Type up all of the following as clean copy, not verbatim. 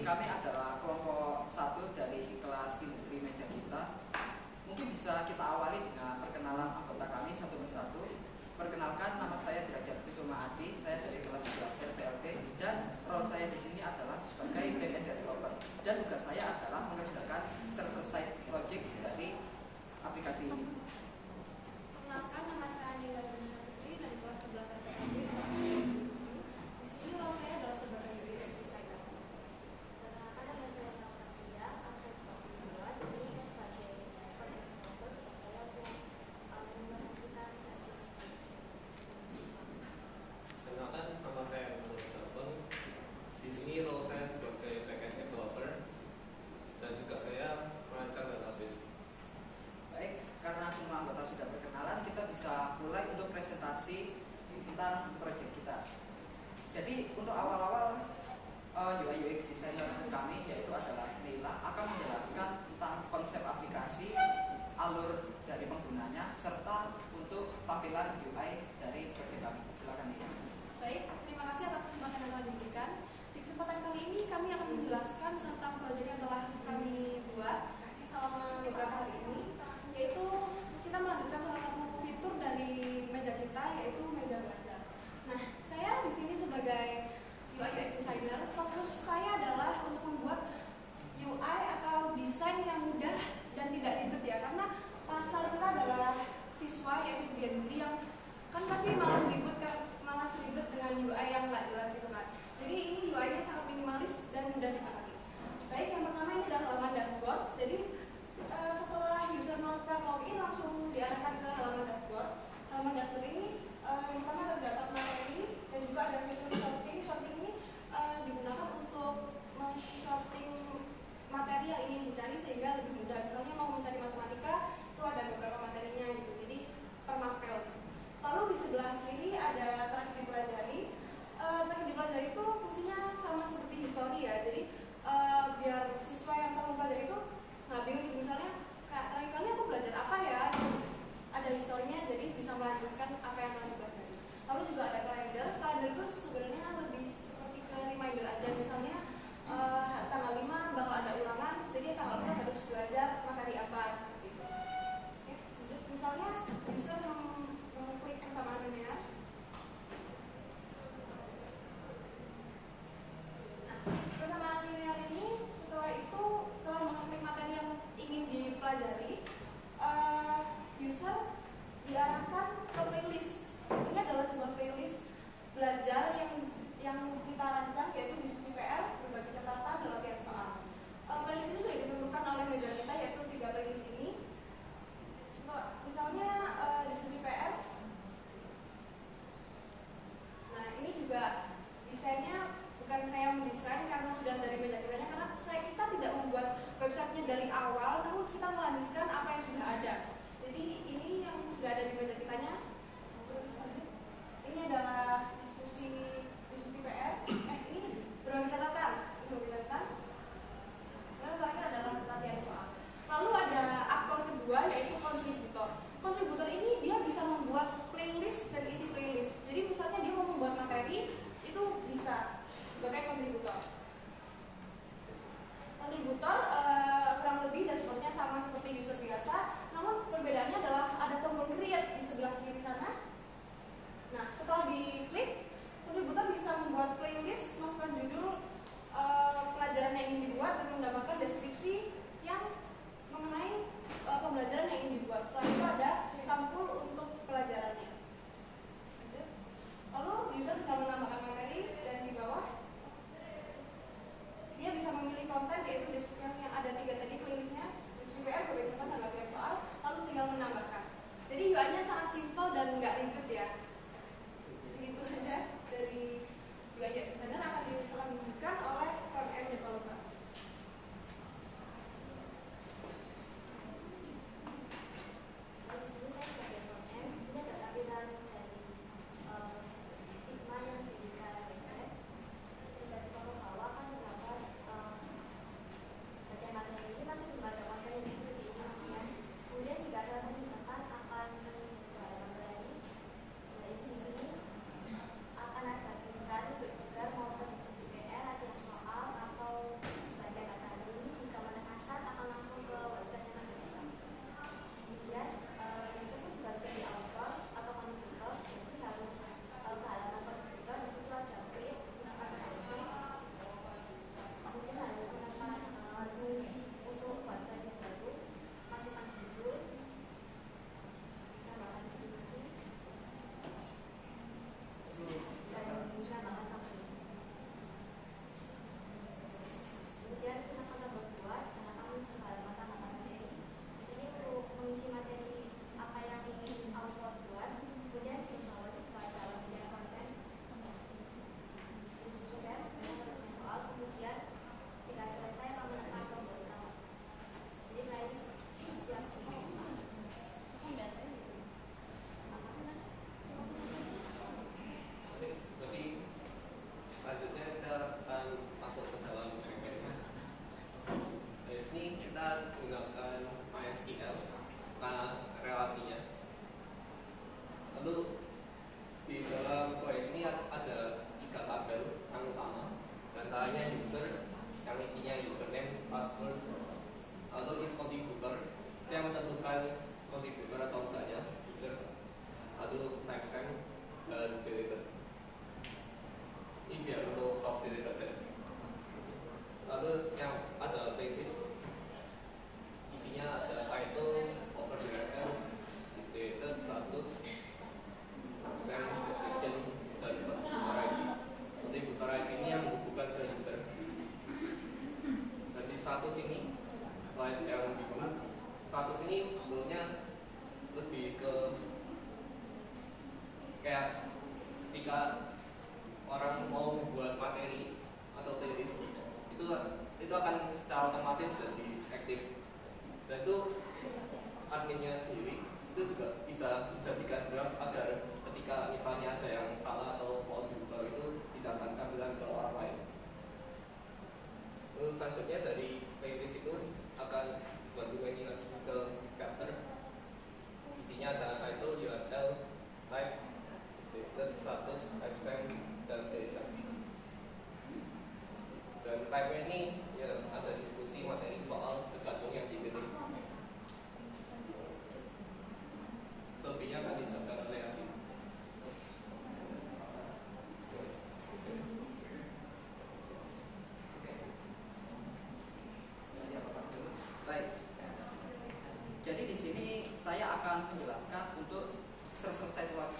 kami adalah kelompok 1 dari kelas industri meja kita. Mungkin bisa kita awali dengan perkenalan anggota kami satu persatu. Perkenalkan, nama saya Derajat Kusuma Adi, saya dari kelas 11 RPLP dan role saya di sini adalah sebagai backend developer. Dan tugas saya adalah mengerjakan server side project dari aplikasi ini. Perkenalkan, nama saya Nila Putri dari kelas 11 RPLP. Di sini role saya adalah sebagai UX designer. Perkenalkan, nama saya Naufia, absen 42. Di sini saya sebagai front-end developer. Tugas saya untuk mengimplementasikan hasil desain. Perkenalkan, nama saya Muhammad Sason. Di sini role saya sebagai backend developer dan juga saya merancang database. Baik, karena semua anggota sudah berkenalan, kita bisa mulai untuk presentasi tentang proyek kita. Jadi untuk awal-awal UI UX designer kami yaitu adalah Nila akan menjelaskan tentang konsep aplikasi, alur dari penggunanya, serta untuk tampilan UI dari proyek kami. Silakan Nila. Baik, terima kasih atas kesempatan yang telah diberikan. Di kesempatan kali ini kami akan menjelaskan tentang proyek yang telah kami buat selama beberapa hari ini, yaitu kita melanjutkan salah satu fitur dari meja kita, yaitu meja belajar. Nah, saya di sini sebagai UI UX designer, fokus saya adalah untuk membuat UI atau desain yang mudah dan tidak ribet ya, karena pasar kita adalah siswa yaitu Gen Z yang kan pasti malas ribet dengan UI yang nggak jelas gitu kan. Jadi ini UI-nya sangat minimalis dan mudah dipahami. Baik, yang pertama ini adalah halaman dashboard. Jadi setelah user melakukan login langsung diarahkan ke halaman dashboard. Halaman dashboard ini yang pertama terdapat materi dan juga ada fitur sorting. Sorting ini digunakan untuk men-sorting materi yang ingin dicari sehingga lebih mudah. Misalnya mau mencari matematika, itu ada beberapa materinya gitu. Jadi per mapel. Lalu di sebelah kiri ada terakhir dipelajari. Terakhir dipelajari itu fungsinya sama seperti histori ya. Jadi biar siswa yang telah mempelajari itu nggak bingung. Misalnya kayak terakhir kali aku belajar apa ya, ada historinya jadi bisa melanjutkan apa yang telah dipelajari. Lalu juga ada kalender. Kalender itu sebenarnya lebih seperti ke reminder aja. Misalnya tanggal 5 bakal ada ulangan, jadi tanggal 5 harus belajar materi apa seperti itu. Oke, lanjut. Misalnya bisa mengklik persamaan linear. Nah, persamaan linear ini setelah mengklik materi yang ingin dipelajari, user diarahkan ke playlist. Ini adalah sebuah playlist belajar yang kita rancang, yaitu diskusi PR, berbagi catatan, dan latihan soal. Playlist ini sudah ditentukan oleh meja kita, yaitu 3 playlist ini. Misalnya diskusi PR. Nah, ini juga desainnya bukan saya mendesain karena sudah dari meja kitanya, karena kita tidak membuat websitenya dari awal, namun kita melanjutkan apa yang sudah ada. Jadi ini yang sudah ada di meja kitanya. Terus lanjut, ini adalah diskusi PR. Ini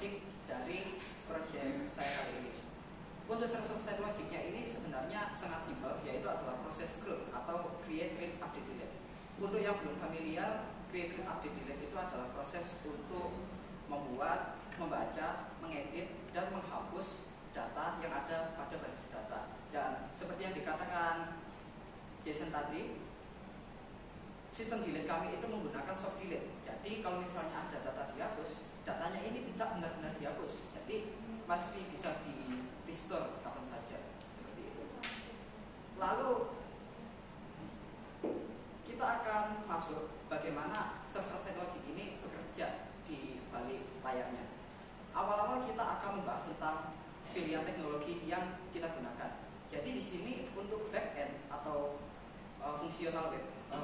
logic dari project saya kali ini. Untuk server side logicnya ini sebenarnya sangat simpel, yaitu adalah proses CRUD atau create, read, update, delete. Untuk yang belum familiar, create, read, update, delete itu adalah proses untuk membuat, membaca, mengedit, dan menghapus data yang ada pada basis data. Dan seperti yang dikatakan Jason tadi, sistem delete kami itu menggunakan soft delete. Jadi kalau misalnya ada data dihapus, datanya ini tidak benar-benar dihapus. Jadi masih bisa di restore kapan saja, seperti itu. Lalu kita akan masuk bagaimana server side logic ini bekerja di balik layarnya. Awal-awal kita akan membahas tentang pilihan teknologi yang kita gunakan. Jadi di sini untuk backend atau fungsional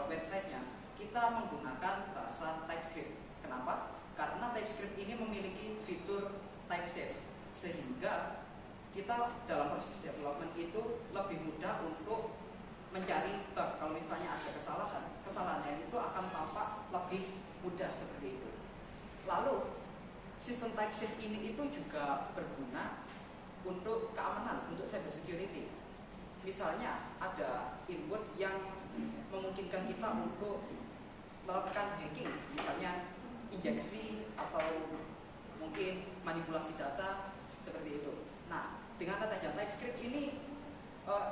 website-nya kita menggunakan bahasa TypeScript. Kenapa? Karena TypeScript ini memiliki fitur type safe, sehingga kita dalam proses development itu lebih mudah untuk mencari bug. Kalau misalnya ada kesalahan itu akan tampak lebih mudah seperti itu. Lalu sistem type safe ini itu juga berguna untuk keamanan, untuk cyber security. Misalnya ada input yang memungkinkan kita untuk melakukan hacking, misalnya injeksi atau mungkin manipulasi data seperti itu. Nah, dengan adanya TypeScript ini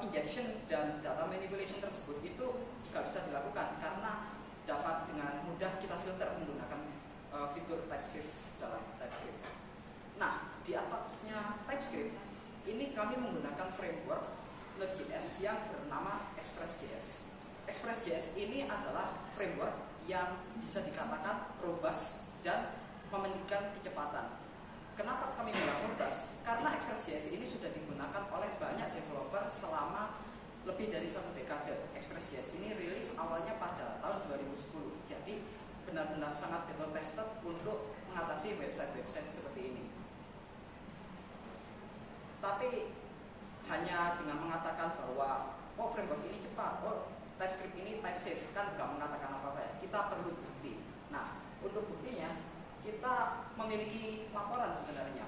injection dan data manipulation tersebut itu juga bisa dilakukan karena dapat dengan mudah kita filter menggunakan fitur TypeScript dalam TypeScript. Nah, di atasnya TypeScript ini kami menggunakan framework Node.js yang bernama Express.js. Express.js ini adalah framework yang bisa dikatakan robust dan memiliki kecepatan. Kenapa kami bilang robust? Karena Express.js ini sudah digunakan oleh banyak developer selama lebih dari 1 dekade. Express.js ini rilis awalnya pada tahun 2010. Jadi benar-benar sangat battle tested untuk mengatasi website-website seperti ini. Tapi hanya dengan mengatakan bahwa framework ini cepat, TypeScript ini type safe, kan nggak mengatakan apa-apa ya. Kita perlu bukti. Nah, untuk buktinya kita memiliki laporan sebenarnya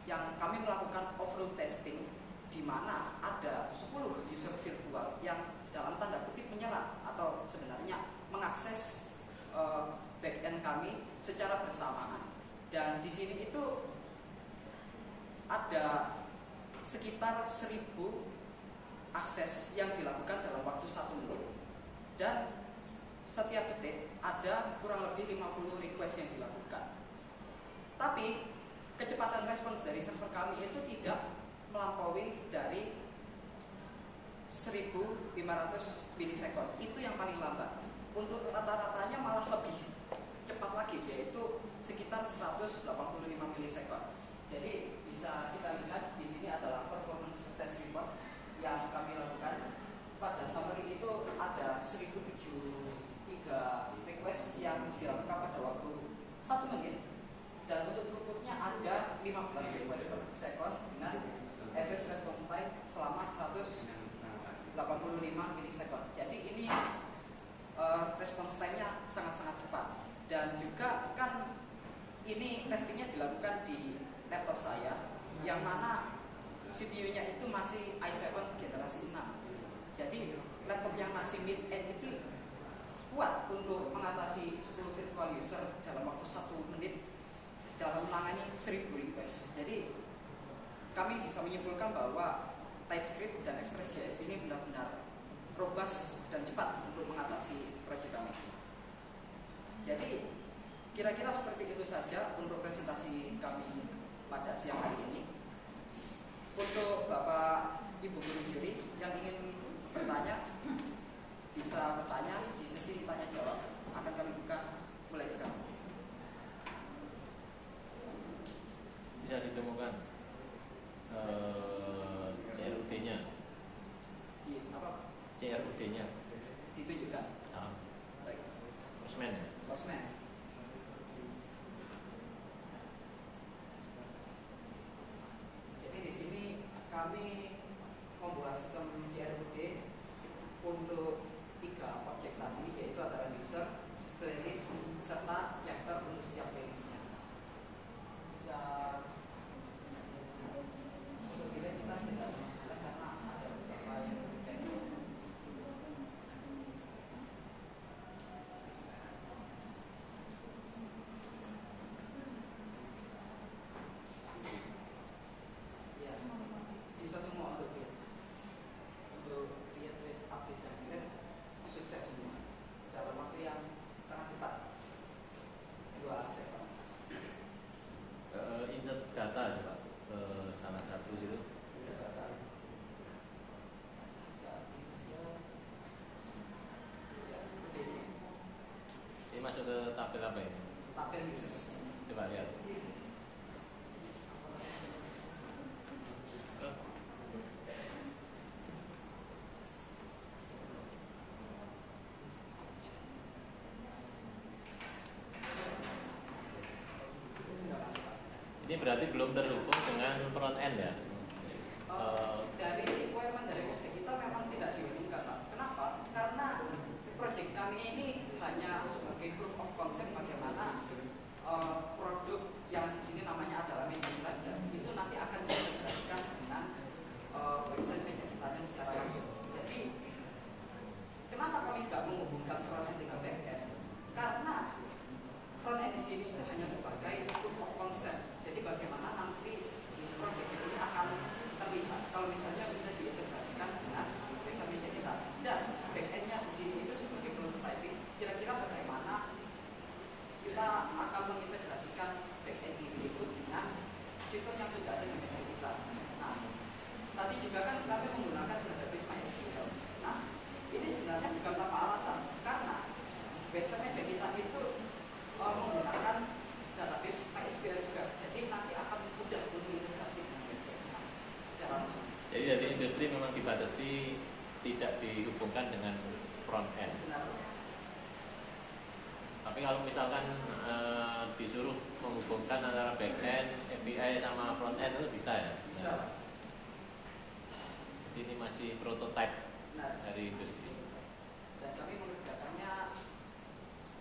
yang kami melakukan overload testing, di mana ada 10 user virtual yang dalam tanda kutip menyerang atau sebenarnya mengakses backend kami secara bersamaan. Dan di sini itu ada sekitar 1000 akses yang dilakukan dalam waktu 1 menit, dan setiap detik ada kurang lebih 50 request yang dilakukan. Tapi kecepatan respons dari server kami itu tidak melampaui dari 1500 milisekund. Itu yang paling lambat. Untuk rata-ratanya malah lebih cepat lagi, yaitu sekitar 185 milisekund. Jadi bisa kita lihat di sini adalah performance test report yang kami lakukan. Pada summary itu ada 1073 request yang dilakukan pada waktu 1 menit, dan untuk throughputnya ada 15 request per second dengan average response time selama 185 milisekund. Jadi ini response time-nya sangat-sangat cepat. Dan juga kan ini testingnya dilakukan di laptop saya, yang mana CPU-nya itu masih i7 generasi 6. Jadi laptop yang masih mid-end itu kuat untuk mengatasi 10 virtual user dalam waktu 1 menit dalam menangani 1000 request. Jadi kami bisa menyimpulkan bahwa TypeScript dan Express.js ini benar-benar robust dan cepat untuk mengatasi proyek kami. Jadi kira-kira seperti itu saja untuk presentasi kami pada siang hari ini. Untuk Bapak Ibu Guru Juri yang ingin bertanya, bisa bertanya di sesi tanya jawab, akan kami buka mulai sekarang. Bisa ditemukan CRUD-nya. Di apa? CRUD-nya. Ditunjukkan. Nah, Baik. Postman. Postman. Jadi di sini kami membuat sistem CRUD untuk 3 objek tadi, yaitu adalah user, playlist, serta chapter untuk setiap playlistnya. Bisa users. Coba lihat. Ini berarti belum terhubung dengan front end ya? Dari requirement dari project kita memang tidak dihubungkan, Pak. Kenapa? Karena project kami ini hanya sebagai proof of concept bagaimana produk yang di sini namanya adalah meja belajar itu nanti akan diintegrasikan dengan website meja kita secara langsung. Jadi kenapa kami nggak menghubungkan front end dengan back end? Karena front end di sini itu hanya sebagai proof of concept. Jadi bagaimana nanti project ini akan terlihat kalau misalnya sudah diintegrasikan dengan website meja kita. Dan back endnya di sini itu sebagai prototyping. Kira-kira bagaimana kita akan mengintegrasikan back end ini itu dengan sistem yang sudah ada di meja kita. Nah, tadi juga kan kami menggunakan database MySQL. Nah, ini sebenarnya bukan tanpa alasan karena website meja kita itu menggunakan database MySQL juga. Jadi nanti akan mudah untuk integrasi dengan website kita secara langsung. Jadi dari industri memang dibatasi tidak dihubungkan dengan front end. Benar. Tapi kalau misalkan disuruh menghubungkan antara back end, API sama front end itu bisa ya? Bisa. Ini masih prototype Benar. dari industri. Dan kami mengerjakannya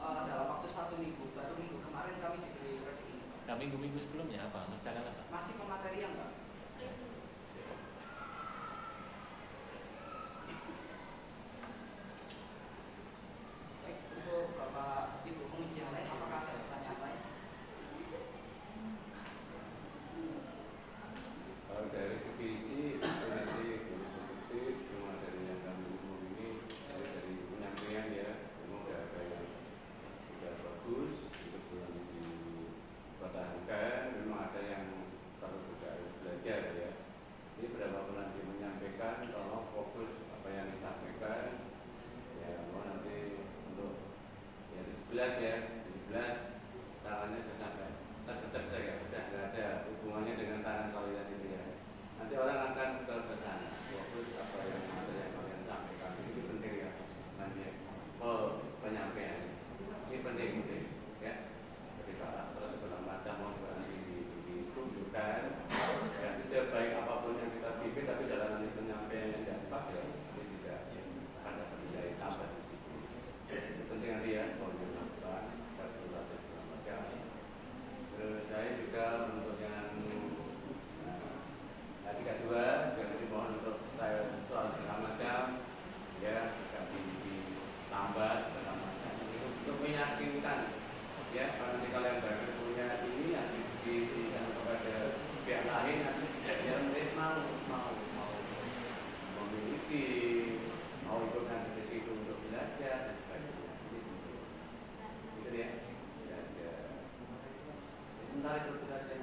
dalam waktu 1 minggu. Baru minggu kemarin kami diberi proyek ini. Nah, minggu-minggu sebelumnya apa? Ngerjakan apa? Masih pematerian, Pak. Baik, untuk Bapak Ibu penguji yang lain, apakah ada pertanyaan lain? Kalau dari segi isi, nanti positif, semua dari yang kami umum ini dari penyampaian ya, memang sudah ada yang sudah bagus, itu belum dipertahankan, memang ada yang perlu juga harus belajar ya. Ini berapapun nanti menyampaikan, tolong fokus apa yang disampaikan, ya mau nanti untuk ya 17 ya, 17 tangannya sudah sampai terdetek ya, sudah nggak ada hubungannya dengan tangan kalian itu ya. Nanti orang akan ke sana, fokus apa yang kalian sampaikan, itu penting ya, nanti penyampaian ini penting ya. Ketika terus segala macam mau ditunjukkan, ya sebaik apapun yang kita bikin, tapi jalan penyampaian yang tidak pas ya, ini tidak ada penilaian tambah di situ. Itu penting nanti ya, kalau dilakukan, segala macam. Terus saya juga untuk yang tadi kedua, yang dimohon untuk style soal segala macam, ya juga ditambah segala macam. Untuk meyakinkan, ya kalau nanti kalian baru punya ini yang diberikan kepada pihak lain, nanti ya mereka mau memiliki, mau ikut nanti di situ untuk belajar dan sebagainya. Itu ya, belajar. Sebentar itu saja.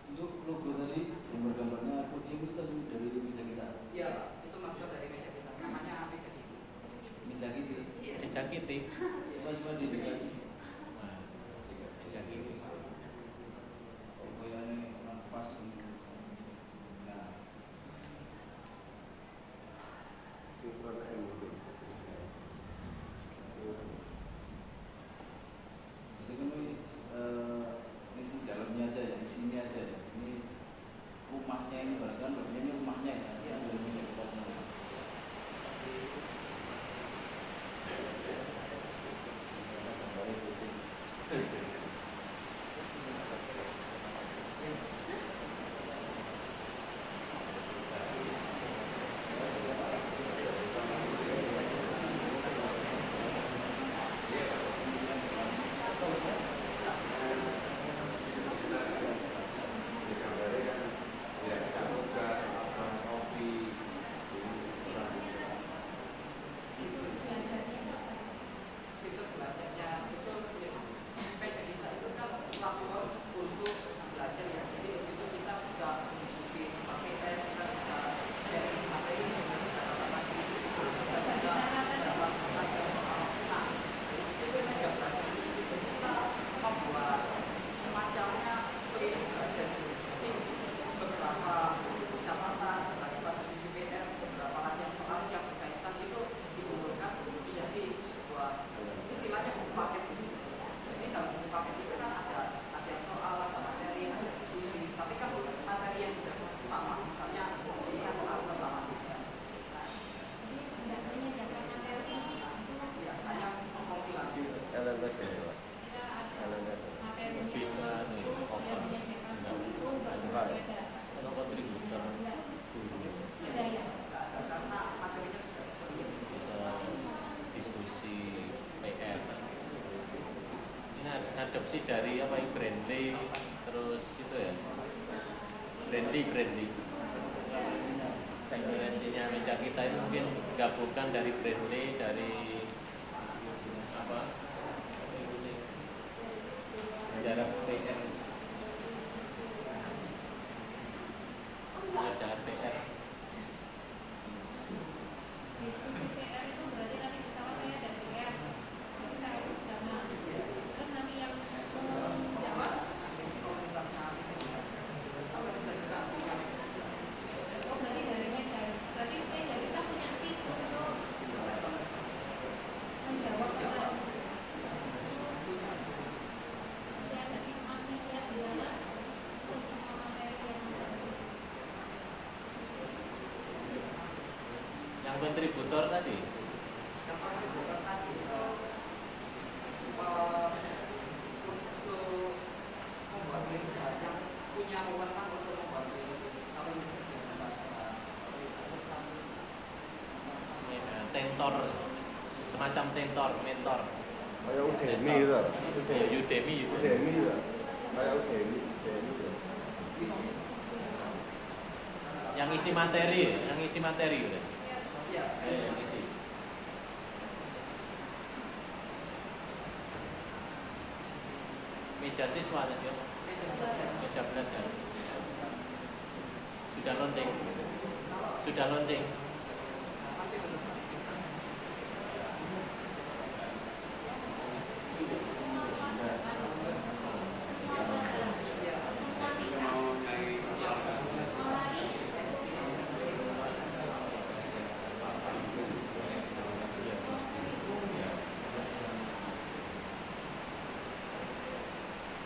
Untuk logo tadi, gambar-gambarnya kucing itu tadi dari meja kita. Iya, Pak. Itu masuk dari meja kita. Namanya meja kita. Meja kita. Meja Kitty. Coba dikasih. Meja Kitty. Oh, kayaknya orang pas ini. Nah, Silver M itu. itu kan isi dalamnya aja ya, isinya aja ya. Ini rumahnya ini bahkan bagiannya rumahnya ya, dari meja kita semua. LMS ya Pak? LMS lebih ke anu ya, open. enggak ya? Kalau kontributor karena materinya sudah sedikit. bisa diskusi PR. Ini adopsi dari apa yang Brandly, terus itu ya Brandly referensinya meja kita itu mungkin gabungan dari Brandly, dari apa jarak PR, jarak PR. Komunitasnya apa bisa juga Yang kontributor tadi yang pasti bukan tadi untuk membuat rilis yang punya wewenang untuk membuat rilis kalau bisa biasa tentor, semacam tentor, mentor. Kayak Udemy itu. Ya, Udemy itu. Udemy itu. Kayak Udemy itu. Yang isi materi, udah. ya Yang isi. Meja siswa tadi apa? Meja belajar. Sudah launching. masih belum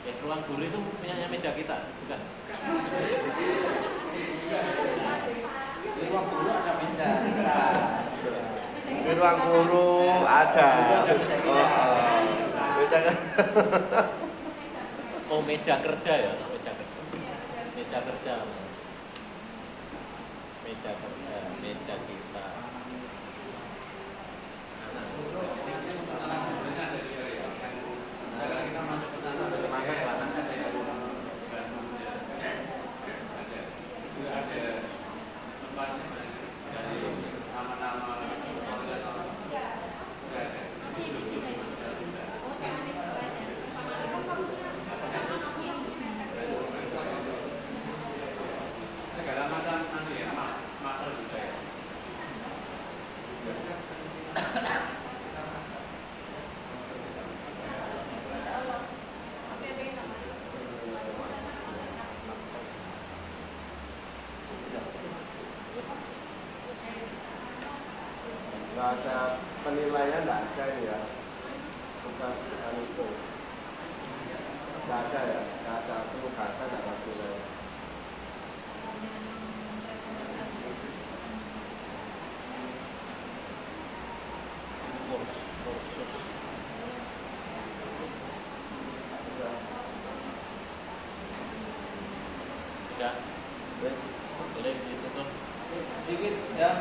Ya, ruang guru itu punyanya meja kita, bukan? Di ruang guru ada meja. Di ruang guru ada. Meja Oh, meja kerja ya, meja kerja. Meja kerja. Meja kita. nggak ada penilaian, nggak ada ya. Bukan itu. Nggak ada ya, nggak ada penugasan, nggak ada penilaian. Kursus. Sudah, boleh ditutup. Sedikit ya,